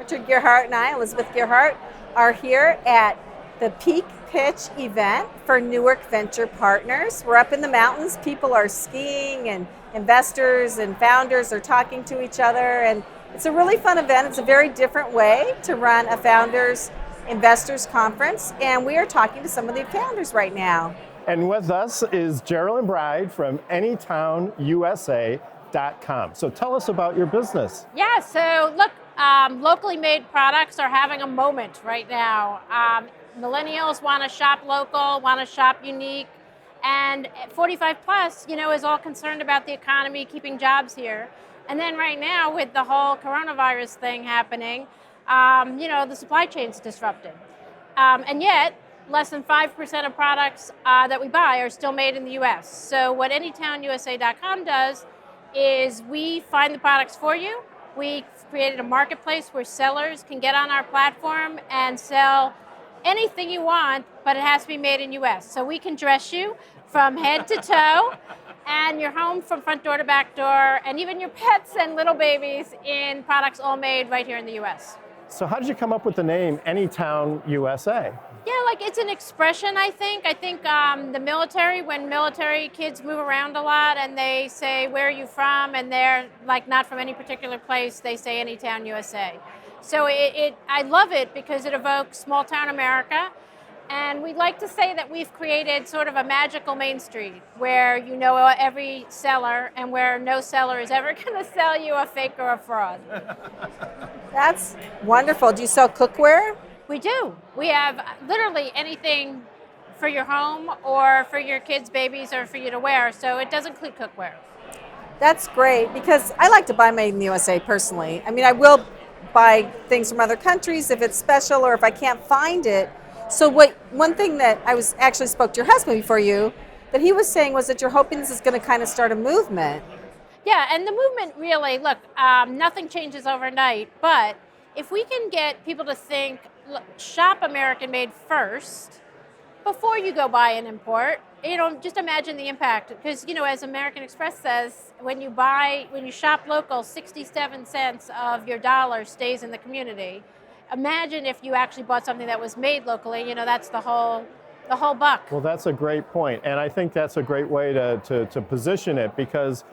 Dr. Gerhardt and I, Elizabeth Gerhardt, are here at the Peak Pitch event for Newark Venture Partners. We're up in the mountains. People are skiing and investors and founders are talking to each other. And it's a really fun event. It's a very different way to run a founders investors conference. And we are talking to some of the founders right now. And with us is Geralyn Breig from Anytown USA. So tell us about your business. Yeah, so look, locally made products are having a moment right now. Millennials want to shop local, want to shop unique, and 45 plus, is all concerned about the economy, keeping jobs here. And then right now with the whole coronavirus thing happening, the supply chain's disrupted. And yet, less than 5% of products that we buy are still made in the US. So what AnytownUSA.com does is we find the products for you. We created a marketplace where sellers can get on our platform and sell anything you want, but it has to be made in US. So we can dress you from head to toe and your home from front door to back door, and even your pets and little babies in products all made right here in the US. So how did you come up with the name Anytown USA? Yeah, it's an expression, I think. I think the military, when military kids move around a lot and they say, where are you from? And they're not from any particular place, they say Anytown USA. So I love it because it evokes small town America. And we'd like to say that we've created sort of a magical Main Street where you know every seller and where no seller is ever going to sell you a fake or a fraud. That's wonderful. Do you sell cookware? We do. We have literally anything for your home or for your kids' babies or for you to wear. So it does include cookware. That's great because I like to buy made in the USA personally. I mean, I will buy things from other countries if it's special or if I can't find it. So one thing that I was actually spoke to your husband before you, that he was saying was that you're hoping this is going to kind of start a movement. Yeah, and the movement really, look, nothing changes overnight, but if we can get people to think, shop American made first before you go buy an import, just imagine the impact. Because, as American Express says, when you shop local, 67 cents of your dollar stays in the community. Imagine if you actually bought something that was made locally, that's the whole buck. Well, that's a great point. And I think that's a great way to position it because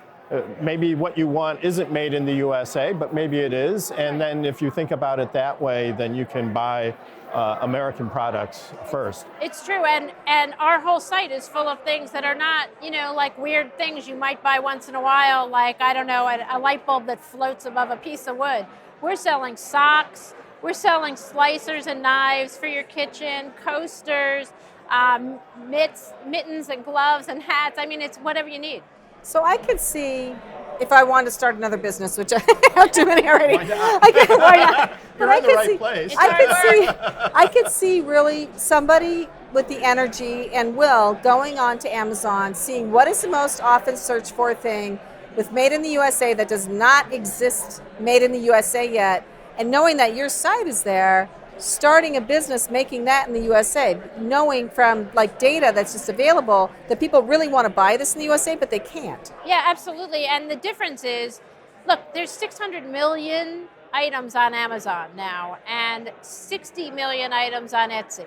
maybe what you want isn't made in the USA, but maybe it is. And then if you think about it that way, then you can buy American products first. It's true, and our whole site is full of things that are not, weird things you might buy once in a while, a light bulb that floats above a piece of wood. We're selling socks, we're selling slicers and knives for your kitchen, coasters, mittens and gloves and hats. I mean, it's whatever you need. So I could see if I wanted to start another business, which I have too many already. Why not? You're in the right place. I could see really somebody with the energy and will going on to Amazon, seeing what is the most often searched for thing with made in the USA that does not exist made in the USA yet, and knowing that your site is there, starting a business making that in the USA, knowing from data that's just available that people really want to buy this in the USA, but they can't. Yeah, absolutely. And the difference is, look, there's 600 million items on Amazon now and 60 million items on Etsy.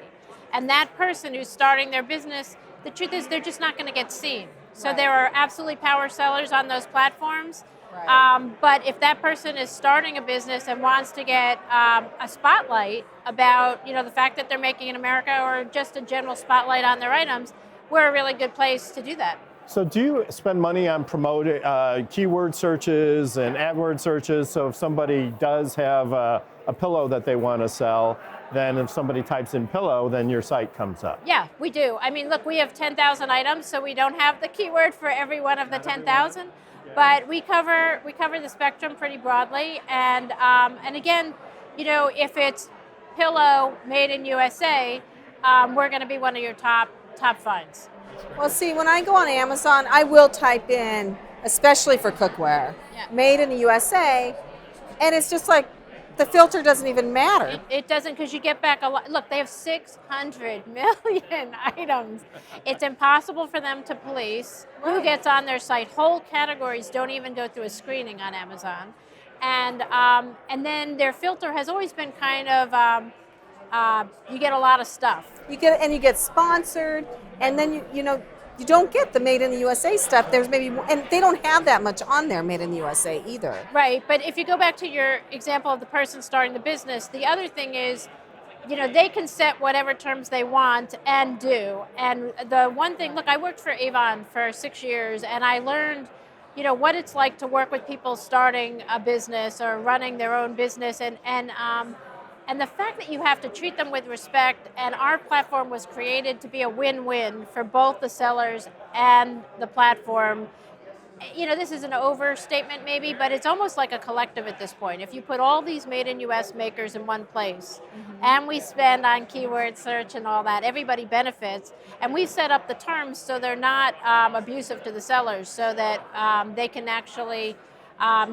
And that person who's starting their business, the truth is they're just not going to get seen. So Right. There are absolutely power sellers on those platforms. Right. But if that person is starting a business and wants to get a spotlight about, the fact that they're making in America or just a general spotlight on their items, we're a really good place to do that. So do you spend money on promoting keyword searches and AdWord searches? So if somebody does have a pillow that they want to sell, then if somebody types in pillow, then your site comes up. Yeah, we do. I mean, look, we have 10,000 items, so we don't have the keyword for every one of the 10,000. But we cover the spectrum pretty broadly, and again, if it's pillow made in USA, we're going to be one of your top finds. Well, see, when I go on Amazon, I will type in, especially for cookware, made in the USA, and it's just the filter doesn't even matter. It doesn't, because you get back a lot. Look, they have 600 million items. It's impossible for them to police who gets on their site. Whole categories don't even go through a screening on Amazon. and then their filter has always been kind of you get a lot of stuff. You get sponsored, and then you don't get the Made in the USA stuff. There's maybe, and they don't have that much on there Made in the USA either. Right, but if you go back to your example of the person starting the business, the other thing is, they can set whatever terms they want and do. And the one thing, look, I worked for Avon for 6 years, and I learned, what it's like to work with people starting a business or running their own business, and the fact that you have to treat them with respect, and our platform was created to be a win-win for both the sellers and the platform. This is an overstatement maybe, but it's almost like a collective at this point. If you put all these Made in US makers in one place, and we spend on keyword search and all that, everybody benefits. And we set up the terms so they're not abusive to the sellers, so that they can actually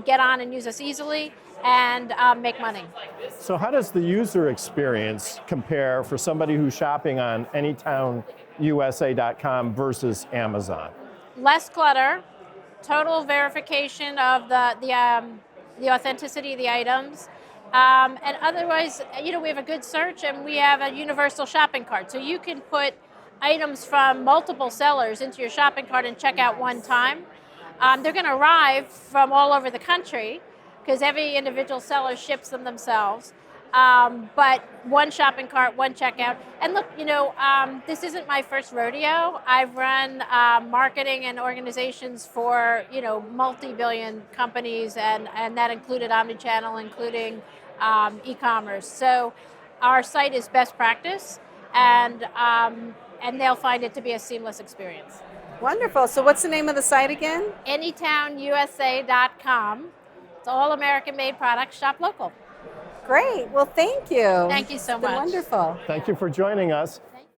get on and use us easily and make money. So how does the user experience compare for somebody who's shopping on AnytownUSA.com versus Amazon? Less clutter, total verification of the authenticity of the items, and otherwise, we have a good search, and we have a universal shopping cart. So you can put items from multiple sellers into your shopping cart and check out one time. They're going to arrive from all over the country, because every individual seller ships them themselves. But one shopping cart, one checkout. And look, this isn't my first rodeo. I've run marketing and organizations for, multi-billion companies, and that included omnichannel, including e-commerce. So our site is best practice, and they'll find it to be a seamless experience. Wonderful. So what's the name of the site again? AnytownUSA.com. It's all American-made products, shop local. Great. Well, thank you. Thank you so It's been much. Wonderful. Thank you for joining us.